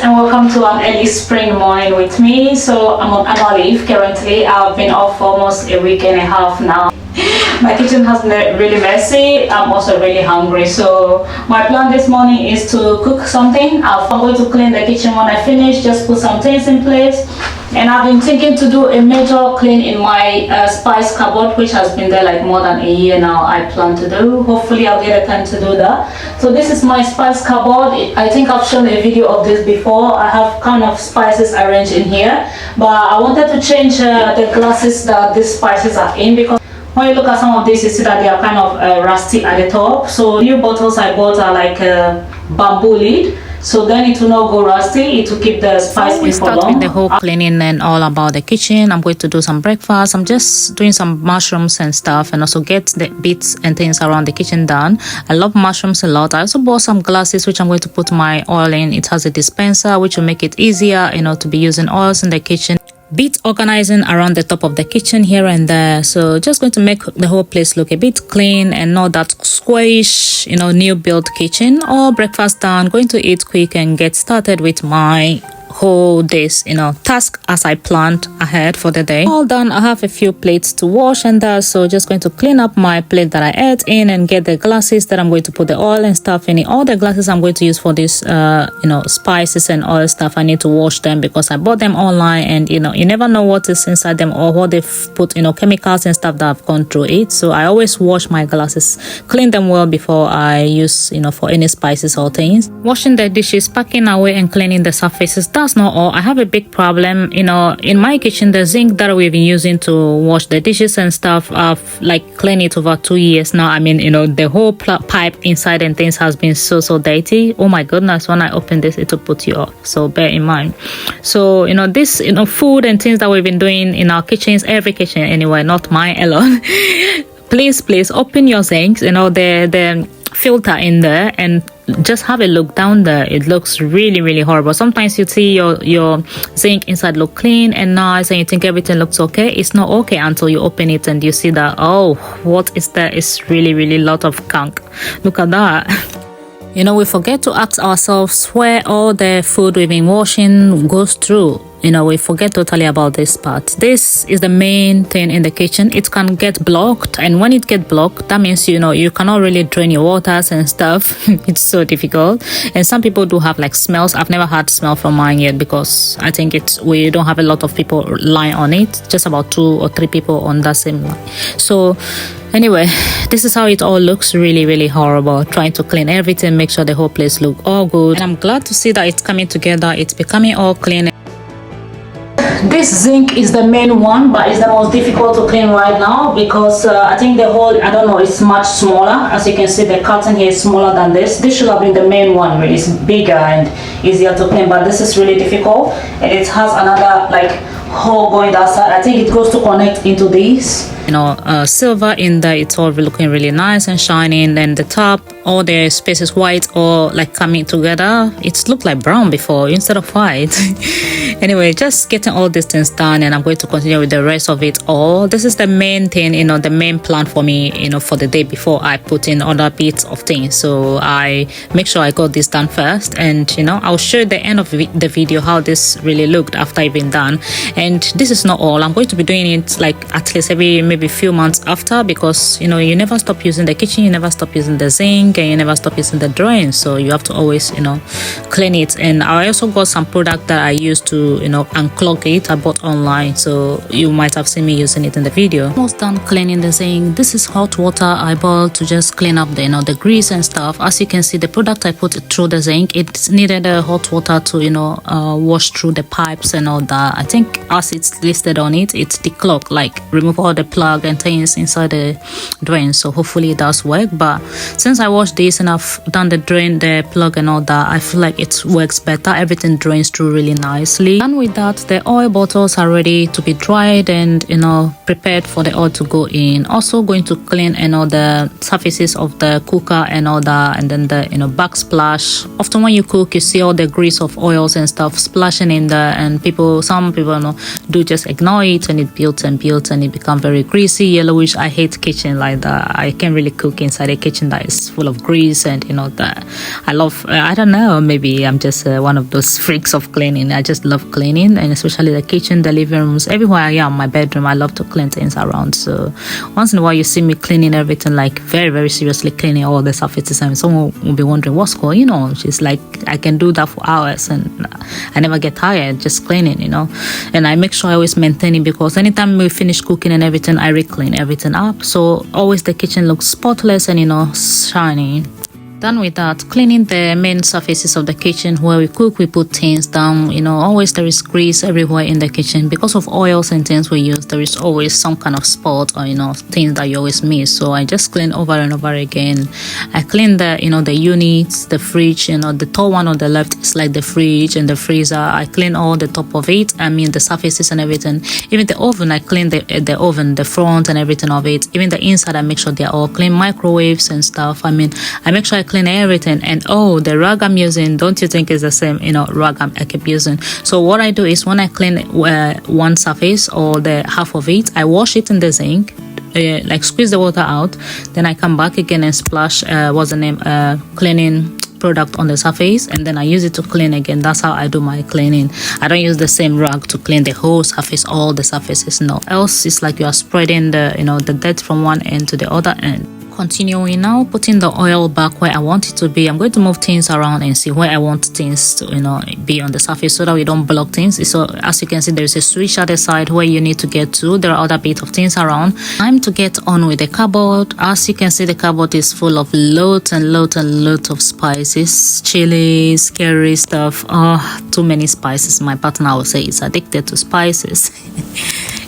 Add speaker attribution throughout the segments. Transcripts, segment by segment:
Speaker 1: and welcome to an early spring morning with me. So I'm on annual leave currently. I've been off for almost a week and a half now. My kitchen has been really messy. I'm also really hungry, so my plan this morning is to cook something. I'm going to clean the kitchen when I finish, just put some things in place. And I've been thinking to do a major clean in my spice cupboard, which has been there like more than a year now. I plan to do. Hopefully I'll get a time to do that. So this is my spice cupboard. I think I've shown a video of this before. I have kind of spices arranged in here, but I wanted to change the glasses that these spices are in, because when you look at some of these, you see that they are kind of rusty at the top. So new bottles I bought are like a bamboo lid, so then it will not go rusty. It will keep the spice in for long. We start with the whole cleaning and all about the kitchen. I'm going to do some breakfast. I'm just doing some mushrooms and stuff, and also get the bits and things around the kitchen done. I love mushrooms a lot. I also bought some glasses which I'm going to put my oil in. It has a dispenser which will make it easier, to be using oils in the kitchen. Bit organizing around the top of the kitchen here and there, so just going to make the whole place look a bit clean and not that squash, new built kitchen. All breakfast done, going to eat quick and get started with my whole day's task as I planned ahead for the day. All done. I have a few plates to wash and that, so just going to clean up my plate that I ate in and get the glasses that I'm going to put the oil and stuff in. All the glasses I'm going to use for this spices and oil stuff, I need to wash them because I bought them online, and you never know what is inside them or what they've put chemicals and stuff that have gone through it. So I always wash my glasses, clean them well before I use for any spices or things. Washing the dishes, packing away and cleaning the surfaces. That's not all. I have a big problem in my kitchen. The zinc that we've been using to wash the dishes and stuff, I've cleaned it over 2 years now. I mean, the whole pipe inside and things has been so dirty. Oh my goodness, when I open this it will put you off, so bear in mind. So this food and things that we've been doing in our kitchens, every kitchen anyway, not mine alone. please open your sinks, the filter in there, and just have a look down there. It looks really horrible. Sometimes you see your zinc inside look clean and nice, and you think everything looks okay. It's not okay until you open it and you see that, oh, what is there? It's really lot of gunk. Look at that. We forget to ask ourselves where all the food we've been washing goes through. We forget totally about this part. This is the main thing in the kitchen. It can get blocked, and when it gets blocked, that means you cannot really drain your waters and stuff. It's so difficult, and some people do have smells. I've never had smell from mine yet because I think we don't have a lot of people lying on it, just about 2 or 3 people on that same line. So anyway, this is how it all looks. Really horrible. Trying to clean everything, make sure the whole place look all good, and I'm glad to see that it's coming together. It's becoming all clean. This zinc is the main one, but it's the most difficult to clean right now because I think the whole, I don't know, it's much smaller. As you can see, the curtain here is smaller than this. This should have been the main one, really. It's bigger and easier to clean, but this is really difficult, and it has another hole going that side. I think it goes to connect into these. Silver in there. It's all looking really nice and shining. Then the top, all the spaces white or coming together. It's looked like brown before instead of white. Anyway, just getting all these things done, and I'm going to continue with the rest of it all. This is the main thing, the main plan for me, for the day before I put in other bits of things. So I make sure I got this done first, and I'll show you the end of the video how this really looked after I've been done. And this is not all. I'm going to be doing it at least maybe few months after, because you never stop using the kitchen, you never stop using the zinc, and you never stop using the drawing, so you have to always clean it. And I also got some product that I used to unclog it. I bought online, so you might have seen me using it in the video. Almost done cleaning the zinc. This is hot water I bought to just clean up the the grease and stuff. As you can see, the product I put through the zinc, it needed hot water to wash through the pipes and all that. I think as it's listed on it, it's declogged, remove all the plug and things inside the drain, so hopefully it does work. But since I washed this and I've done the drain, the plug and all that, I feel like it works better. Everything drains through really nicely. And with that, the oil bottles are ready to be dried and prepared for the oil to go in. Also going to clean the surfaces of the cooker and all that, and then the backsplash. Often when you cook, you see all the grease of oils and stuff splashing in there, and some people
Speaker 2: do just ignore it, and it builds and builds and it becomes very greasy, yellowish. I hate kitchen like that. I can't really cook inside a kitchen that is full of grease, and that I love. I don't know, maybe I'm just one of those freaks of cleaning. I just love cleaning, and especially the kitchen, the living rooms, everywhere I am, my bedroom, I love to clean things around. So once in a while you see me cleaning everything, like very, very seriously cleaning all the surfaces, and someone will be wondering what's going on. She's like, I can do that for hours and I never get tired just cleaning, and I make sure I always maintain it, because anytime we finish cooking and everything, I re-clean everything up, so always the kitchen looks spotless and shiny. Done with that, cleaning the main surfaces of the kitchen where we cook, we put things down. Always there is grease everywhere in the kitchen because of oils and things we use. There is always some kind of spot or things that you always miss. So I just clean over and over again. I clean the the units, the fridge. The tall one on the left is like the fridge and the freezer. I clean all the top of it. I mean the surfaces and everything. Even the oven, I clean the oven, the front and everything of it. Even the inside, I make sure they're all clean. Microwaves and stuff. I make sure I clean everything. And the rag I'm using, don't you think is the same rag I keep using? So what I do is when I clean one surface or the half of it, I wash it in the sink, like squeeze the water out, then I come back again and splash cleaning product on the surface, and then I use it to clean again. That's how I do my cleaning. I don't use the same rag to clean the whole surface, all the surfaces, no, else it's like you are spreading the dirt from one end to the other end. Continuing now, putting the oil back where I want it to be. I'm going to move things around and see where I want things to be on the surface, so that we don't block things. So as you can see, there's a switch at the side where you need to get to. There are other bits of things around. Time to get on with the cupboard. As you can see, the cupboard is full of loads and loads and loads of spices, chilies, curry stuff. Too many spices. My partner will say he's addicted to spices.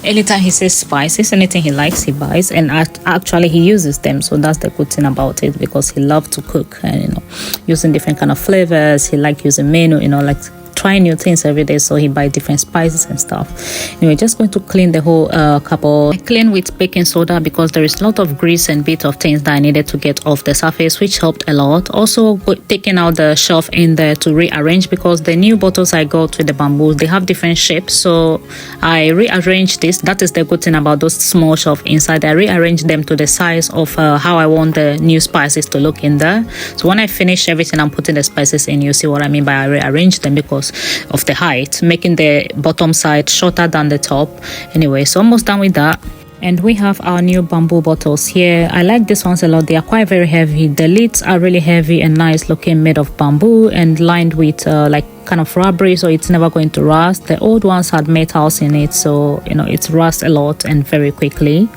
Speaker 2: Anytime he says spices, anything he likes, he buys, and actually he uses them. So that's the good thing about it, because he loves to cook and using different kind of flavors. He likes using menu, like trying new things every day, so he buys different spices and stuff. Anyway, just going to clean the whole cupboard. I clean with baking soda because there is a lot of grease and bit of things that I needed to get off the surface, which helped a lot. Also taking out the shelf in there to rearrange, because the new bottles I got with the bamboo, they have different shapes, so I rearranged this. That is the good thing about those small shelf inside. I rearranged them to the size of how I want the new spices to look in there. So when I finish everything, I'm putting the spices in. You see what I mean by I rearranged them because of the height, making the bottom side shorter than the top. Anyway, so almost done with that. And we have our new bamboo bottles here. I like these ones a lot. They are quite very heavy. The lids are really heavy and nice looking, made of bamboo and lined with like kind of rubbery, so it's never going to rust. The old ones had metals in it, so it rusts a lot and very quickly.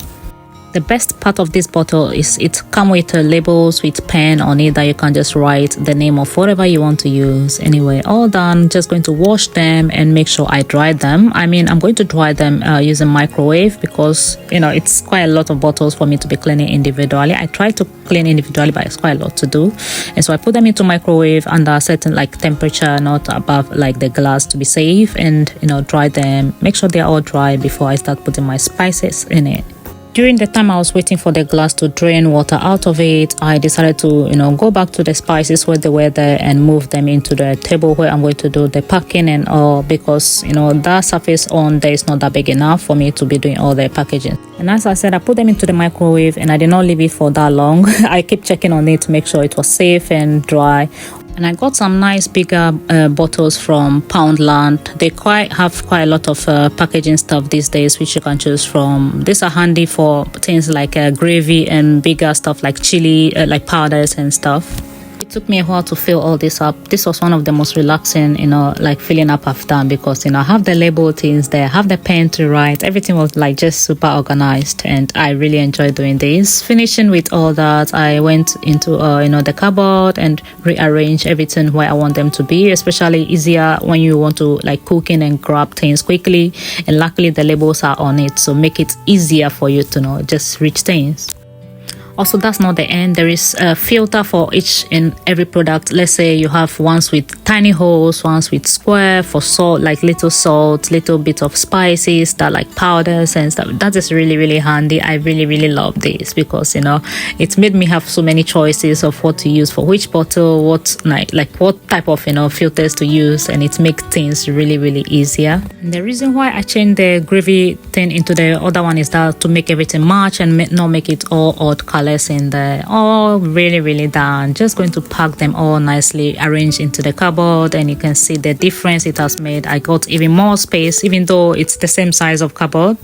Speaker 2: The best part of this bottle is it comes with labels with pen on it that you can just write the name of whatever you want to use. Anyway, all done. Just going to wash them and make sure I dry them. I'm going to dry them using microwave, because it's quite a lot of bottles for me to be cleaning individually. I try to clean individually, but it's quite a lot to do, and so I put them into microwave under a certain temperature, not above the glass, to be safe, and dry them. Make sure they're all dry before I start putting my spices in it. During the time I was waiting for the glass to drain water out of it, I decided to, go back to the spices where they were there and move them into the table where I'm going to do the packing and all, because, that surface on there is not that big enough for me to be doing all the packaging. And as I said, I put them into the microwave and I did not leave it for that long. I kept checking on it to make sure it was safe and dry. And I got some nice bigger bottles from Poundland. They have quite a lot of packaging stuff these days, which you can choose from. These are handy for things like gravy and bigger stuff like chili, like powders and stuff. It took me a while to fill all this up. This was one of the most relaxing, filling up I've done, because, I have the label things there, have the pen to write. Everything was just super organized, and I really enjoyed doing this. Finishing with all that, I went into, the cupboard and rearranged everything where I want them to be, especially easier when you want to cook in and grab things quickly. And luckily the labels are on it, so make it easier for you to just reach things. Also, that's not the end. There is a filter for each and every product. Let's say you have ones with tiny holes, ones with square for salt, like little salt, little bit of spices that like powders and stuff. That is really handy. I really love this because, you know, it made me have so many choices of what to use for which bottle, what like what type of, you know, filters to use, and it makes things really easier. And the reason why I changed the gravy thing into the other one is that to make everything match and not make it all odd colors in there. All really done. Just going to pack them all nicely arranged into the cupboard, and you can see the difference it has made. I got even more space, even though it's the same size of cupboard.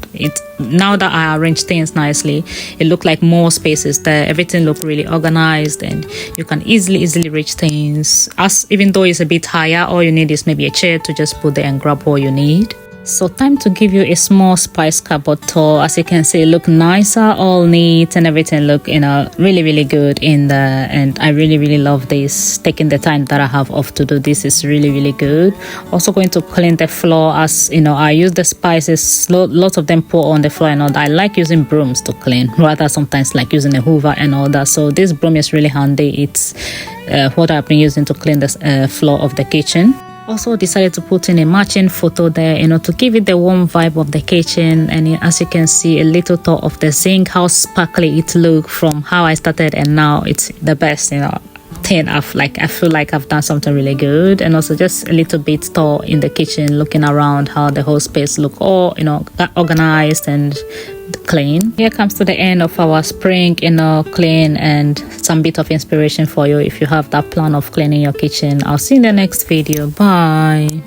Speaker 2: Now that I arranged things nicely, it looked like more spaces there. Everything looked really organized, and you can easily reach things. As even though it's a bit higher, all you need is maybe a chair to just put there and grab all you need. So time to give you a small spice cupboard tour. As you can see, it look nicer, all neat, and everything look, you know, really good in there. And I really love this. Taking the time that I have off to do this is really good. Also going to clean the floor. As you know, I use the spices, lots of them pour on the floor and all that. I like using brooms to clean rather sometimes like using a hoover and all that. So this broom is really handy. It's what I've been using to clean the floor of the kitchen. Also decided to put in a matching photo there, you know, to give it the warm vibe of the kitchen. And as you can see, a little tour of the sink, how sparkly it looked from how I started, and now it's the best, you know, thing. I feel like I've done something really good. And also just a little bit tour in the kitchen, looking around how the whole space look all, you know, organized and clean. Here comes to the end of our spring, you know, clean, and some bit of inspiration for you if you have that plan of cleaning your kitchen. I'll see you in the next video. Bye.